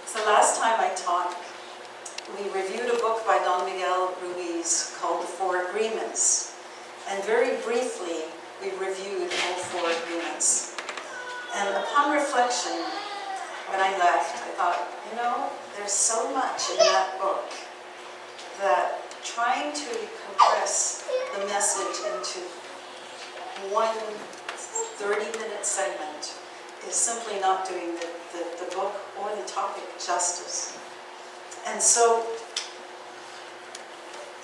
So last time I taught, we reviewed a book by Don Miguel Ruiz called The Four Agreements. And very briefly, we reviewed all four agreements. And upon reflection, when I left, I thought, you know, there's so much in that book that trying to compress the message into one 30-minute segment is simply not doing the book or the topic justice. And so,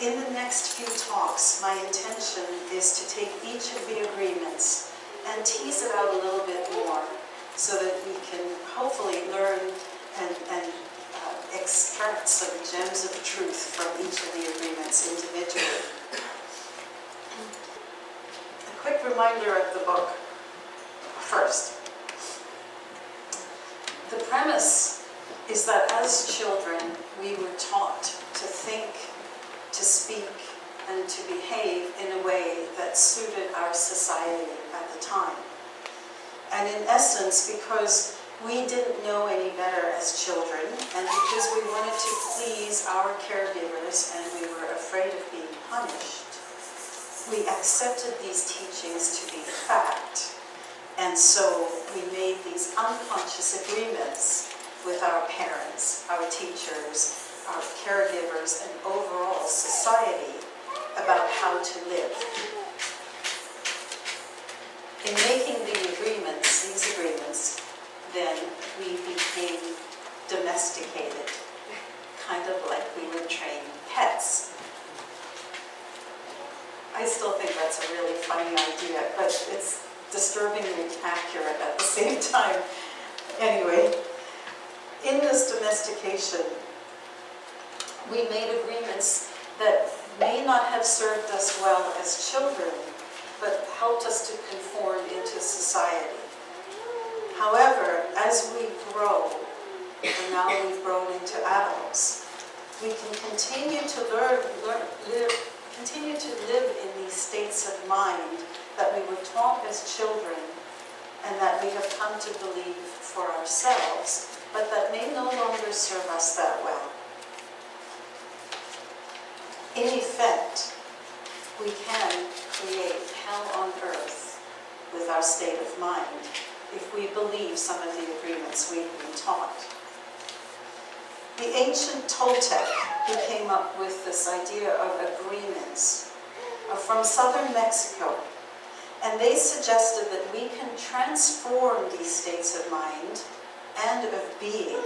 in the next few talks, my intention is to take each of the agreements and tease it out a little bit more so that we can hopefully learn and extract some gems of truth from each of the agreements individually. A quick reminder of the book first. The premise is that as children, we were taught to think, to speak, and to behave in a way that suited our society at the time. And in essence, because we didn't know any better as children, and because we wanted to please our caregivers and we were afraid of being punished, we accepted these teachings to be fact. And so we made these unconscious agreements with our parents, our teachers, our caregivers, and overall society about how to live. In making these agreements, then we became domesticated, kind of like we would train pets. I still think that's a really funny idea, but it's disturbingly accurate at the same time. Anyway, in this domestication, we made agreements that may not have served us well as children, but helped us to conform into society. However, as we grow, and now we've grown into adults, we can continue to continue to live in these states of mind that we were taught as children and that we have come to believe for ourselves, but that may no longer serve us that well. In effect, we can create hell on earth with our state of mind if we believe some of the agreements we've been taught. The ancient Toltec, who came up with this idea of agreements, are from southern Mexico, and they suggested that we can transform these states of mind and of being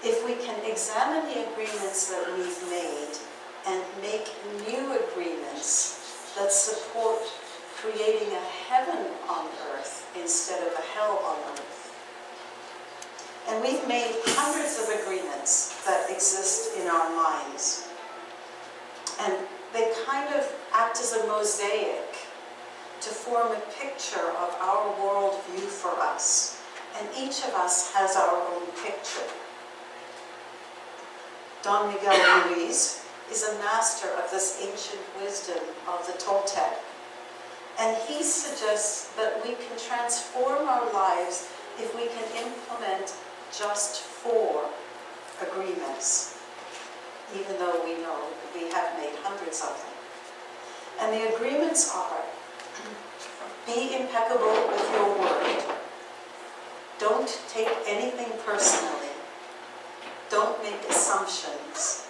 if we can examine the agreements that we've made and make new agreements that support creating a heaven on earth instead of a hell on earth. And we've made hundreds of agreements that exist in our minds. And they kind of act as a mosaic to form a picture of our worldview for us. And each of us has our own picture. Don Miguel Ruiz is a master of this ancient wisdom of the Toltec. And he suggests that we can transform our lives if we can implement just 4 agreements, even though we know we have made hundreds of them. And the agreements are, be impeccable with your word. Don't take anything personally. Don't make assumptions.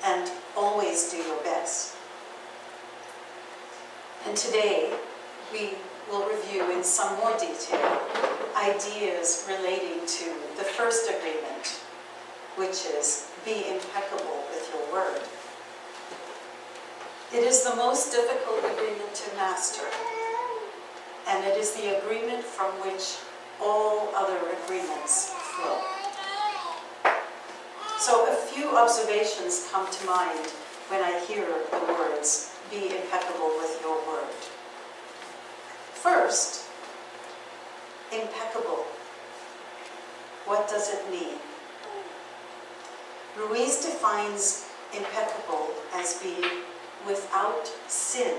And always do your best. And today, we will review in some more detail ideas relating to the first agreement, which is be impeccable with your word. It is the most difficult agreement to master, and it is the agreement from which all other agreements flow. So a few observations come to mind when I hear the words, be impeccable with your word. First, impeccable. What does it mean? Ruiz defines impeccable as being without sin,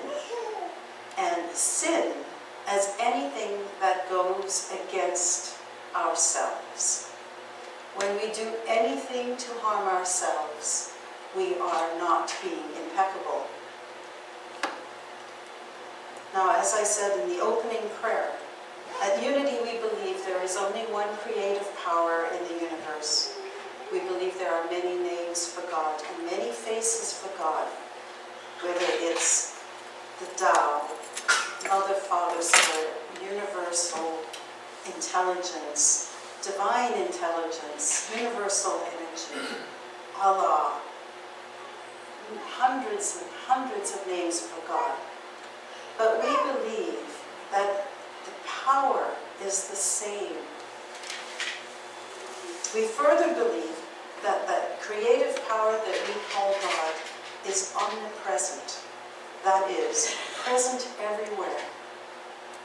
and sin as anything that goes against ourselves. When we do anything to harm ourselves, we are not being impeccable. Now, as I said in the opening prayer, at Unity we believe there is only one creative power in the universe. We believe there are many names for God and many faces for God, whether it's the Tao, Mother, Father, Spirit, universal intelligence, divine intelligence, universal energy, Allah, hundreds and hundreds of names for God. But we believe that the power is the same. We further believe that the creative power that we call God is omnipresent. That is, present everywhere,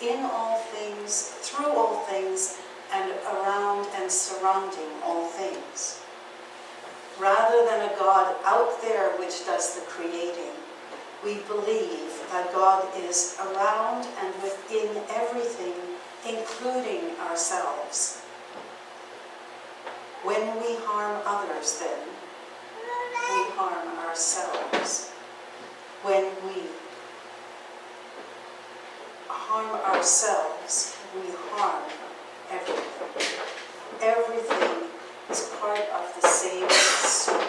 in all things, through all things, and around and surrounding all things. Rather than a God out there which does the creating, we believe that God is around and within everything, including ourselves. When we harm others, then, we harm ourselves. When we harm ourselves, we harm everything. Everything is part of the same story.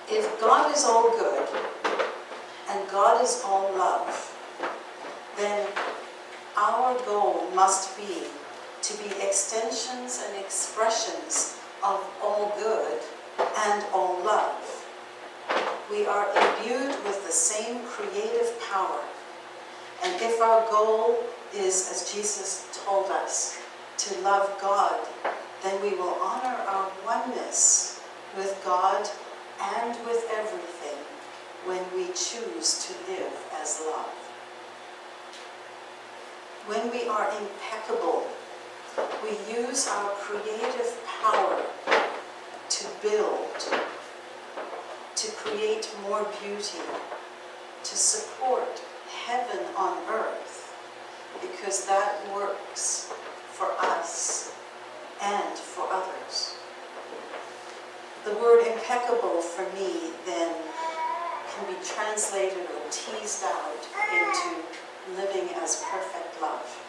If God is all good and God is all love, then our goal must be to be extensions and expressions of all good and all love. We are imbued with the same creative power. And if our goal is, as Jesus told us, to love God, then we will honor our oneness with God and with everything when we choose to live as love. When we are impeccable, we use our creative power to build, to create more beauty, to support heaven on earth, because that works for us and for others. The word impeccable for me then can be translated or teased out into living as perfect love.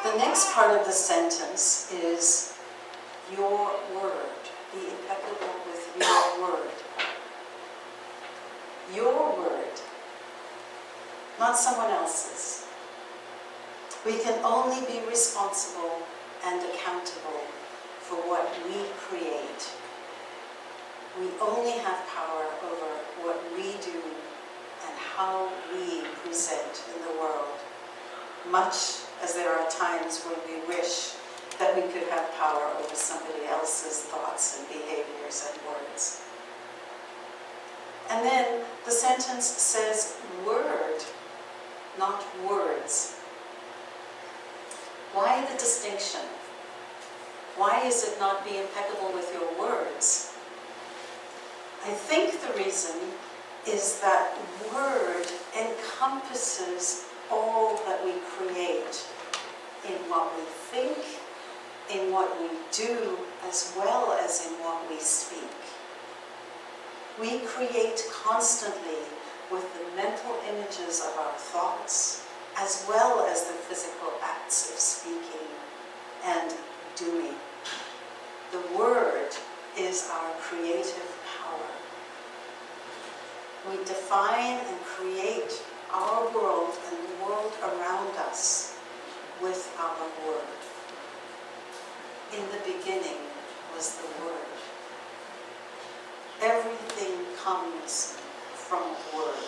The next part of the sentence is your word. Be impeccable with your word. Your word, not someone else's. We can only be responsible and accountable for what we create. We only have power over what we do and how we present in the world, much as there are times when we wish that we could have power over somebody else's thoughts and behaviors and words. And then the sentence says word, not words. Why the distinction? Why is it not be impeccable with your words? I think the reason is that word encompasses all that we create in what we think, in what we do, as well as in what we speak. We create constantly with the mental images of our thoughts, as well as the physical acts of speaking and doing. The word is our creative power. We define and create our world and the world around us with our word. In the beginning was the word. Everything comes from word.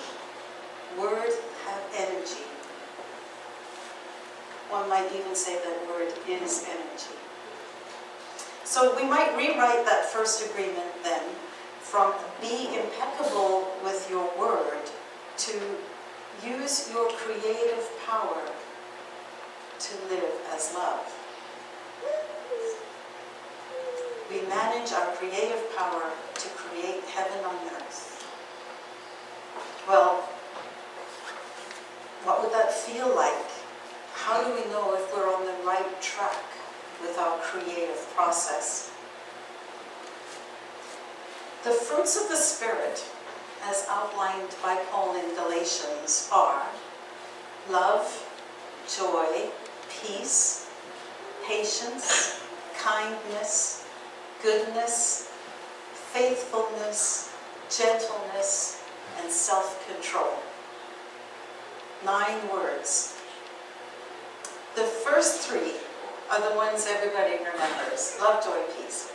Words have energy. One might even say that word is energy. So we might rewrite that first agreement then from be impeccable with your word to use your creative power to live as love. We manage our creative power to create heaven on earth. Well, what would that feel like? How do we know if we're on the right track with our creative process? The fruits of the Spirit, as outlined by Paul in Galatians, are love, joy, peace, patience, kindness, goodness, faithfulness, gentleness, and self-control. 9 words. The first 3 are the ones everybody remembers. Love, joy, peace.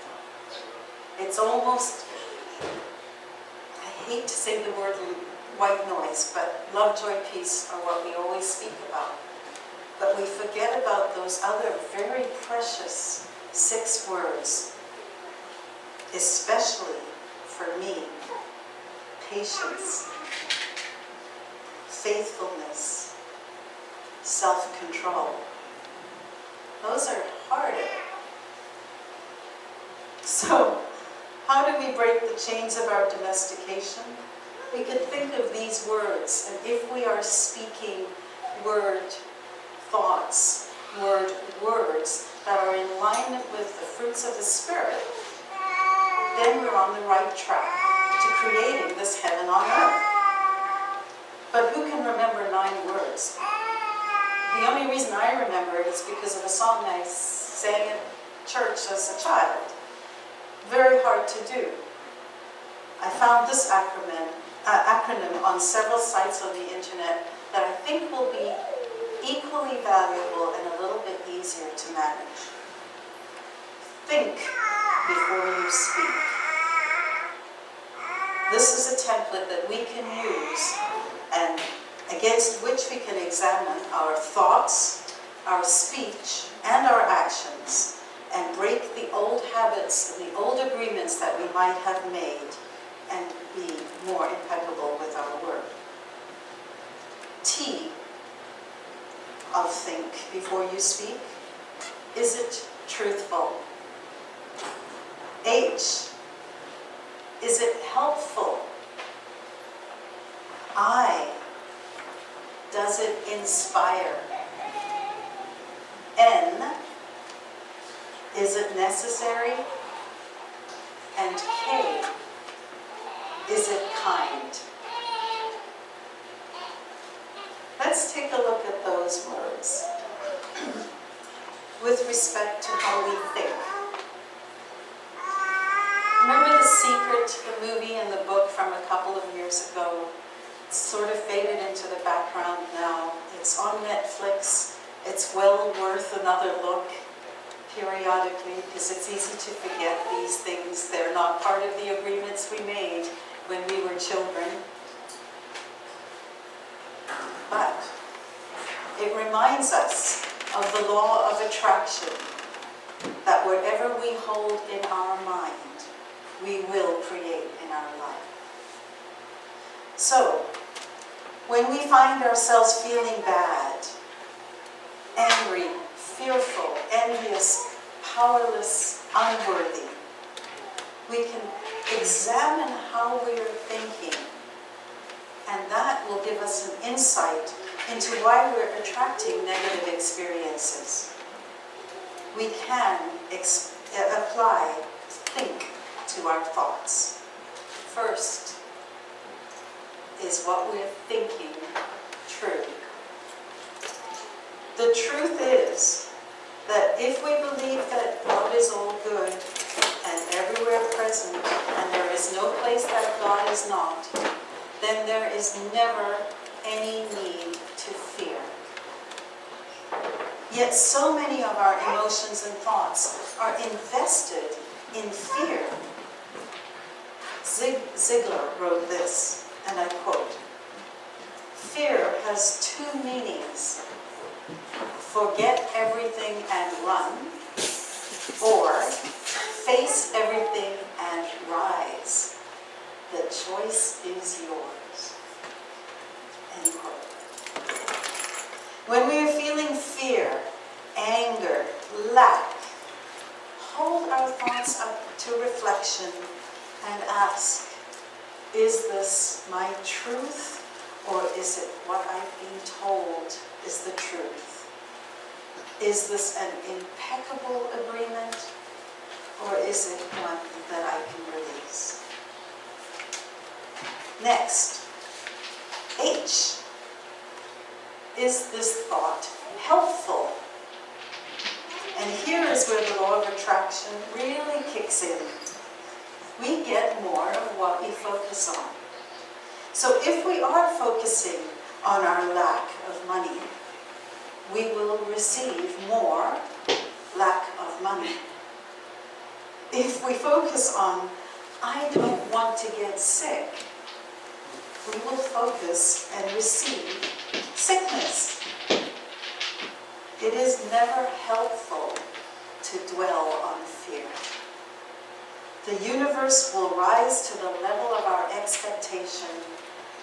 It's almost, I hate to say the word white noise, but love, joy, peace are what we always speak about. But we forget about those other very precious 6 words, especially for me. Patience, faithfulness, self-control. Those are harder. So, how do we break the chains of our domestication? We could think of these words, and if we are speaking word thoughts, words that are in line with the fruits of the Spirit, then we're on the right track to creating this heaven on earth. But who can remember 9 words? The only reason I remember it is because of a song I sang at church as a child. Very hard to do. I found this acronym on several sites on the internet that I think will be equally valuable and a little bit easier to manage. Think before you speak. This is a template that we can use and against which we can examine our thoughts, our speech, and our actions, and break the old habits and the old agreements that we might have made and be more impeccable with our word. T of think before you speak. Is it truthful? H, is it helpful? I, does it inspire? N, is it necessary? And K, is it kind? Let's take a look at those words with respect to how we think. Remember The Secret, the movie and the book from a couple of years ago? It's sort of faded into the background now. It's on Netflix. It's well worth another look periodically because it's easy to forget these things. They're not part of the agreements we made when we were children. But it reminds us of the law of attraction, that whatever we hold in our mind, we will create in our life. So, when we find ourselves feeling bad, angry, fearful, envious, powerless, unworthy, we can examine how we are thinking, and that will give us an insight into why we're attracting negative experiences. We can apply think to our thoughts. First, is what we're thinking true? The truth is that if we believe that God is all good and everywhere present, and there is no place that God is not, then there is never any need to fear. Yet so many of our emotions and thoughts are invested in fear. Ziegler wrote this, and I quote, "Fear has 2 meanings. Forget everything and run, or face everything and rise. The choice is yours." End quote. When we are feeling fear, anger, lack, hold our thoughts up to reflection and ask, is this my truth, or is it what I've been told is the truth? Is this an impeccable agreement, or is it one that I can release? Next, H. Is this thought helpful? And here is where the law of attraction really kicks in. We get more of what we focus on. So if we are focusing on our lack of money, we will receive more lack of money. If we focus on, I don't want to get sick, we will focus and receive sickness. It is never helpful to dwell on fear. The universe will rise to the level of our expectation,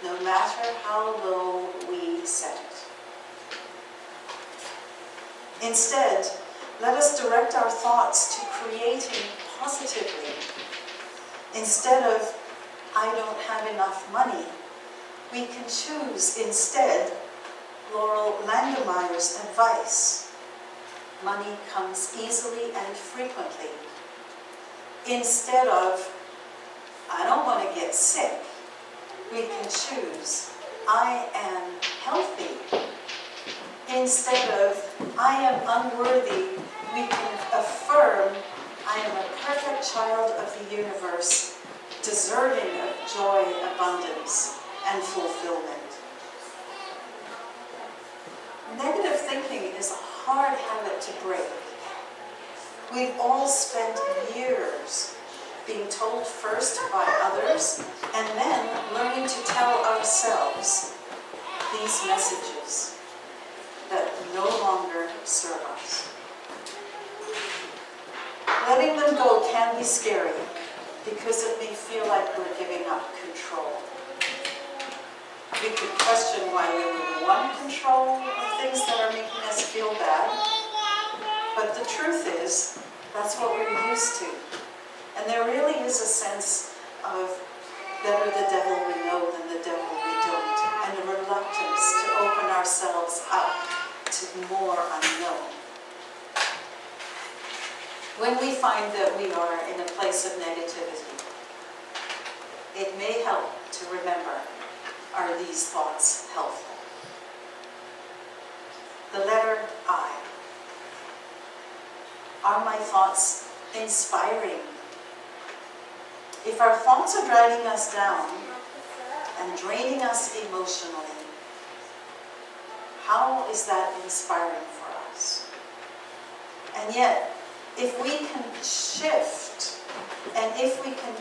no matter how low we set it. Instead, let us direct our thoughts to creating positively. Instead of, I don't have enough money, we can choose instead Laurel Langemeyer's advice. Money comes easily and frequently. Instead of, I don't want to get sick, we can choose, I am healthy. Instead of, I am unworthy, we can affirm, I am a perfect child of the universe, deserving of joy, abundance, and fulfillment. Negative thinking is a hard habit to break. We've all spent years being told first by others and then learning to tell ourselves these messages that no longer serve us. Letting them go can be scary because it may feel like we're giving up control. We could question why we would want control of things that are making us feel bad. But the truth is, that's what we're used to. And there really is a sense of better the devil we know than the devil we don't, and a reluctance to open ourselves up to more unknown. When we find that we are in a place of negativity, it may help to remember, are these thoughts helpful? The letter I. Are my thoughts inspiring? If our thoughts are dragging us down and draining us emotionally, how is that inspiring for us? And yet, if we can shift, and if we can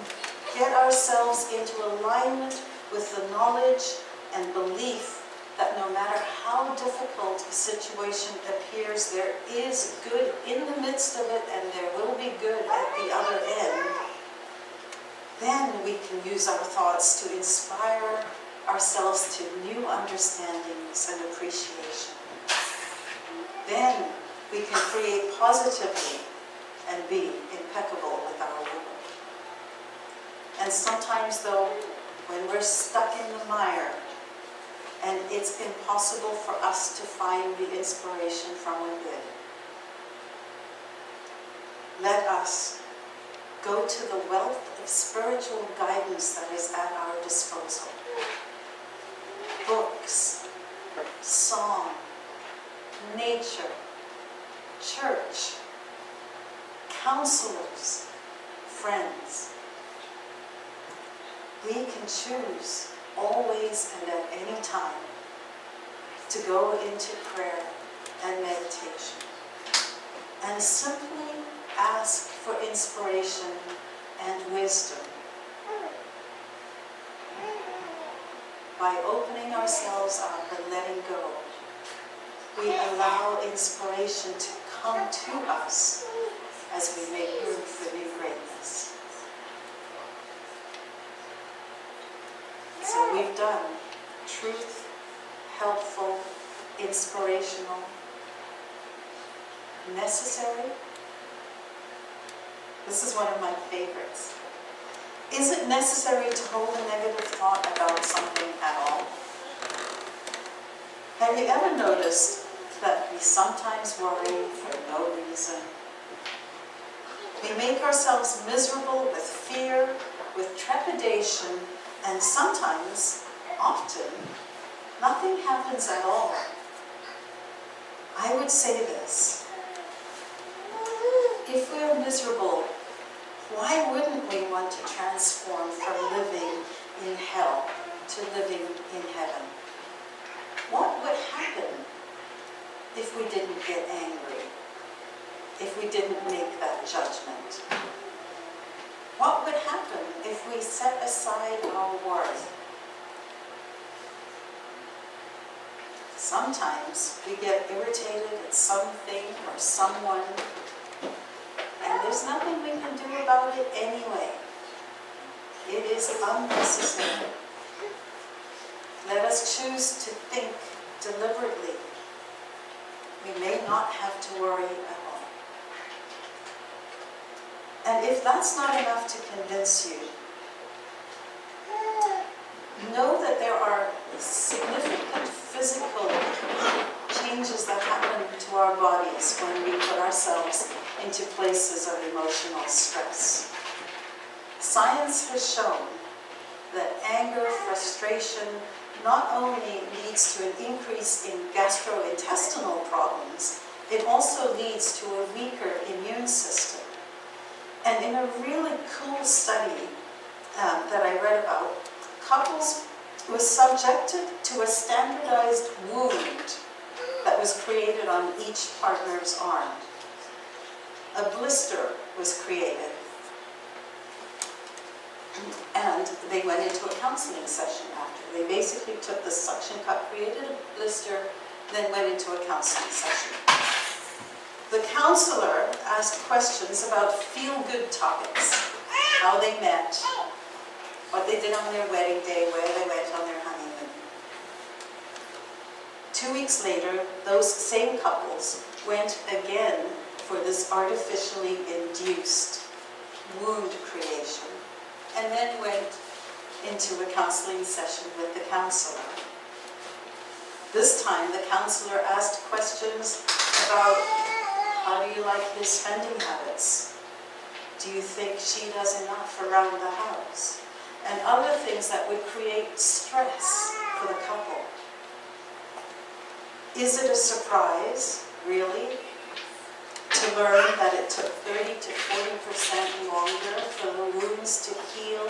get ourselves into alignment with the knowledge and belief that no matter how difficult a situation appears, there is good in the midst of it and there will be good at the other end, then we can use our thoughts to inspire ourselves to new understandings and appreciation. Then we can create positively and be impeccable with our word. And sometimes though, when we're stuck in the mire and it's impossible for us to find the inspiration from within, let us go to the wealth of spiritual guidance that is at our disposal. Books, song, nature, church, counselors, friends. We can choose always and at any time to go into prayer and meditation and simply ask for inspiration and wisdom. By opening ourselves up and letting go, we allow inspiration to come to us as we make room for new greatness. So we've done truth, helpful, inspirational, necessary. This is one of my favorites. Is it necessary to hold a negative thought about something at all? Have you ever noticed that we sometimes worry for no reason. We make ourselves miserable with fear, with trepidation, and sometimes, often, nothing happens at all. I would say this: if we are miserable, why wouldn't we want to transform from living in hell to living in heaven? What would happen if we didn't get angry? If we didn't make that judgment? What would happen if we set aside our worth? Sometimes we get irritated at something or someone, and there's nothing we can do about it anyway. It is unnecessary. Let us choose to think deliberately. We may not have to worry at all. And if that's not enough to convince you, know that there are significant physical changes that happen to our bodies when we put ourselves into places of emotional stress. Science has shown that anger, frustration, not only leads to an increase in gastrointestinal problems, it also leads to a weaker immune system. And in a really cool study that I read about, couples were subjected to a standardized wound that was created on each partner's arm. A blister was created, and they went into a counseling session after. They basically took the suction cup, created a blister, then went into a counseling session. The counselor asked questions about feel-good topics: how they met, what they did on their wedding day, where they went on their honeymoon. 2 weeks later, those same couples went again for this artificially induced wound creation, and then went into a counseling session with the counselor. This time, the counselor asked questions about: how do you like his spending habits? Do you think she does enough around the house? And other things that would create stress for the couple. Is it a surprise, really, to learn that it took 30 to 40% longer for the wounds to heal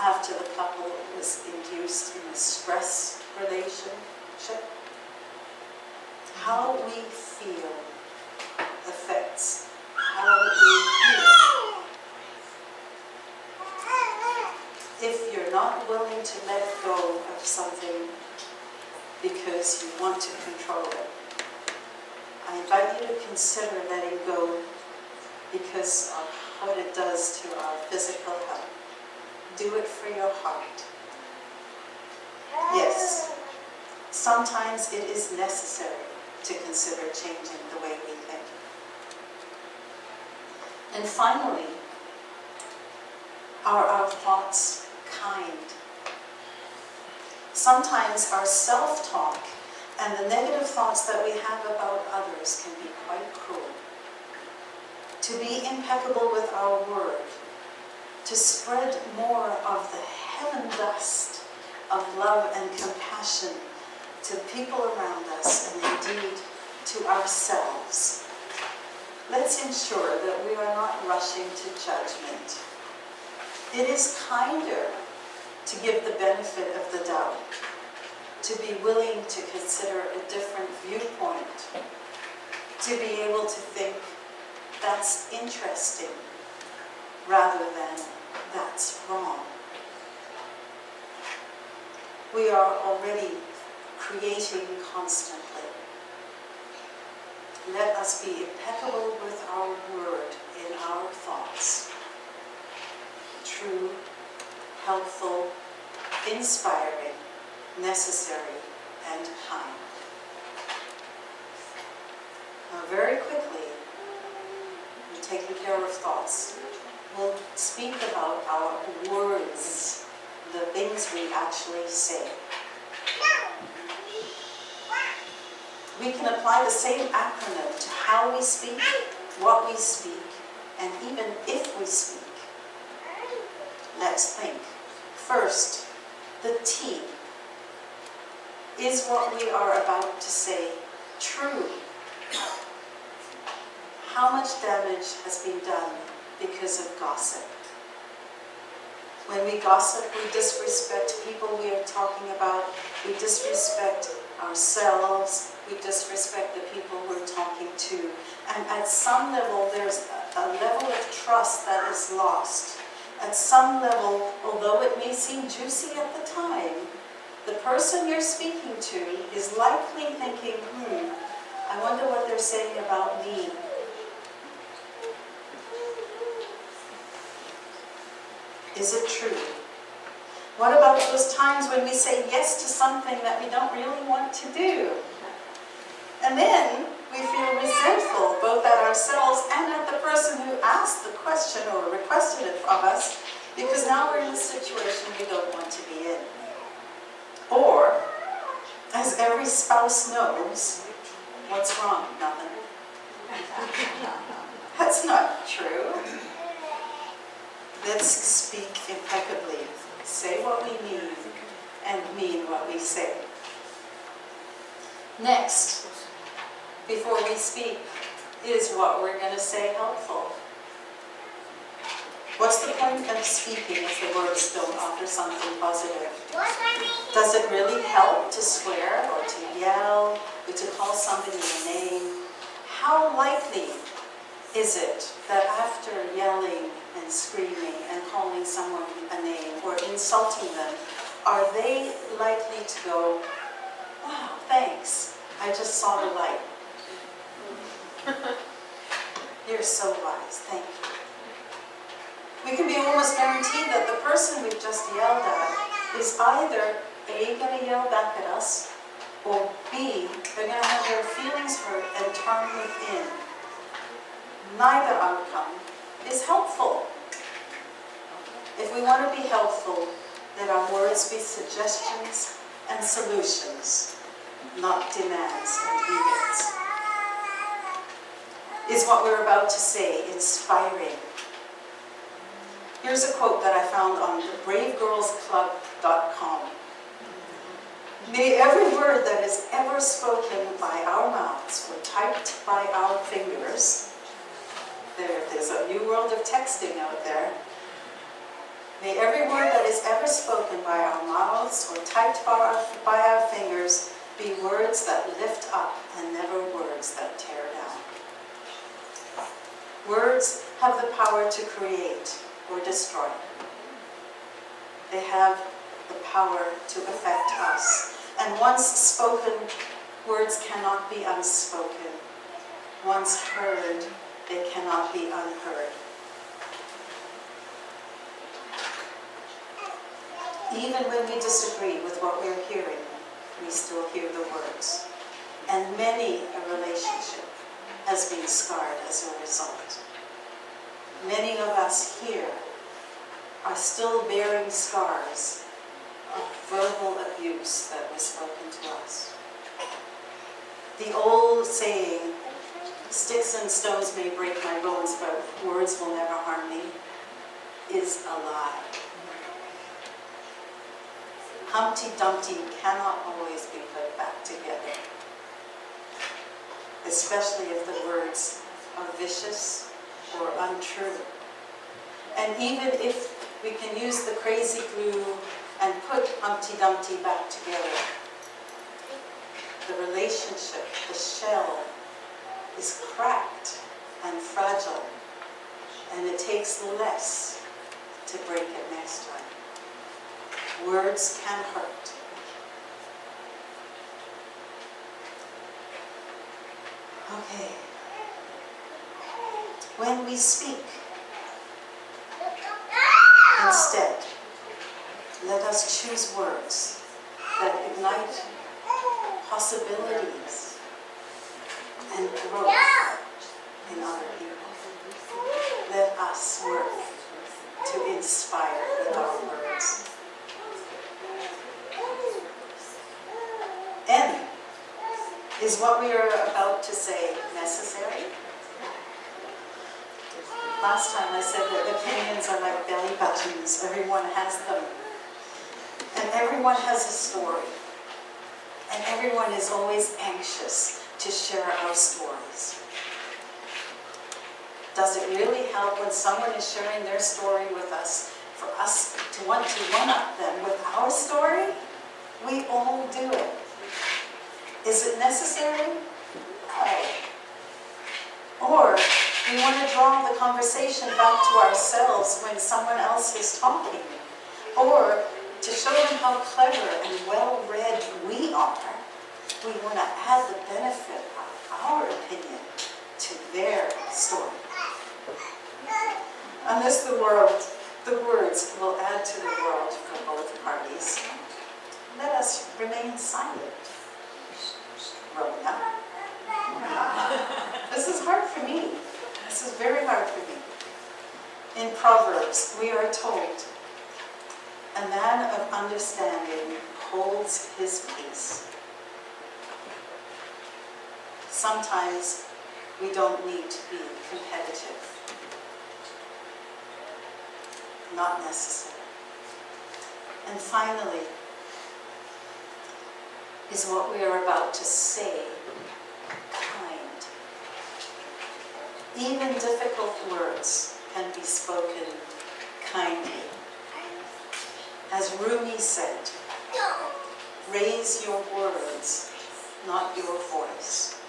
after the couple was induced in a stress relationship? How we feel affects how we feel. If you're not willing to let go of something because you want to control it, I invite you to consider letting go because of what it does to our physical health. Do it for your heart. Yes, sometimes it is necessary to consider changing the way we think. And finally, are our thoughts kind? Sometimes our self-talk and the negative thoughts that we have about others can be quite cruel. To be impeccable with our word, to spread more of the heaven dust of love and compassion to people around us and indeed to ourselves. Let's ensure that we are not rushing to judgment. It is kinder to give the benefit of the doubt, to be willing to consider a different viewpoint, to be able to think, that's interesting, rather than that's wrong. We are already creating constantly. Let us be impeccable with our word in our thoughts. True, helpful, inspiring, necessary, and kind. Now, very quickly, in taking care of thoughts, we'll speak about our words, the things we actually say. We can apply the same acronym to how we speak, what we speak, and even if we speak. Let's think. First, the T. Is what we are about to say true? How much damage has been done because of gossip? When we gossip, we disrespect people we are talking about, we disrespect ourselves, we disrespect the people we're talking to. And at some level, there's a level of trust that is lost. At some level, although it may seem juicy at the time, the person you're speaking to is likely thinking, I wonder what they're saying about me. Is it true? What about those times when we say yes to something that we don't really want to do? And then we feel resentful both at ourselves and at the person who asked the question or requested it of us, because now we're in a situation we don't want to be in. Or, as every spouse knows, what's wrong? Nothing. That's not true. Let's speak impeccably, say what we mean, and mean what we say. Next, before we speak, is what we're going to say helpful? What's the point of speaking if the words don't offer something positive? Does it really help to swear or to yell or to call somebody a name? How likely is it that after yelling and screaming and calling someone a name or insulting them, are they likely to go, wow, thanks, I just saw the light. You're so wise, thank you. We can be almost guaranteed that the person we've just yelled at is either A, going to yell back at us, or B, they're going to have their feelings hurt and turn within. Neither outcome is helpful. If we want to be helpful, let our words be suggestions and solutions, not demands and edicts. Is what we're about to say inspiring? Here's a quote that I found on bravegirlsclub.com. May every word that is ever spoken by our mouths or typed by our fingers, there's a new world of texting out there. May every word that is ever spoken by our mouths or typed by our fingers be words that lift up and never words that tear down. Words have the power to create or destroy. They have the power to affect us. And once spoken, words cannot be unspoken. Once heard, they cannot be unheard. Even when we disagree with what we're hearing, we still hear the words. And many a relationship has been scarred as a result. Many of us here are still bearing scars of verbal abuse that was spoken to us. The old saying, sticks and stones may break my bones, but words will never harm me, is a lie. Humpty Dumpty cannot always be put back together, especially if the words are vicious or untrue. And even if we can use the crazy glue and put Humpty Dumpty back together, the relationship, the shell, is cracked and fragile, and it takes less to break it next time. Words can hurt. Okay. When we speak, instead, let us choose words that ignite possibilities and growth in other people. Let us work to inspire with our words. N Is what we are about to say necessary? Last time I said that opinions are like belly buttons. Everyone has them. And everyone has a story. And everyone is always anxious to share our stories. Does it really help when someone is sharing their story with us, for us to want to one-up them with our story? We all do it. Is it necessary? No. Or we want to draw the conversation back to ourselves when someone else is talking. Or to show them how clever and well-read we are, we want to add the benefit of our opinion to their story. Unless the words will add to the world for both parties, let us remain silent. Rhona. This is hard for me. This is very hard for me. In Proverbs, we are told, a man of understanding holds his peace. Sometimes we don't need to be competitive. Not necessary. And finally, is what we are about to say kind. Even difficult words can be spoken kindly. As Rumi said, raise your words, not your voice.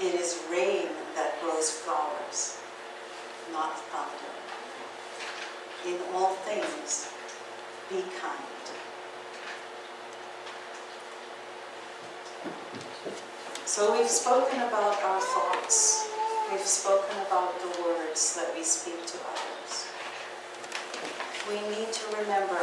It is rain that grows flowers, not thunder. In all things, be kind. So we've spoken about our thoughts. We've spoken about the words that we speak to others. We need to remember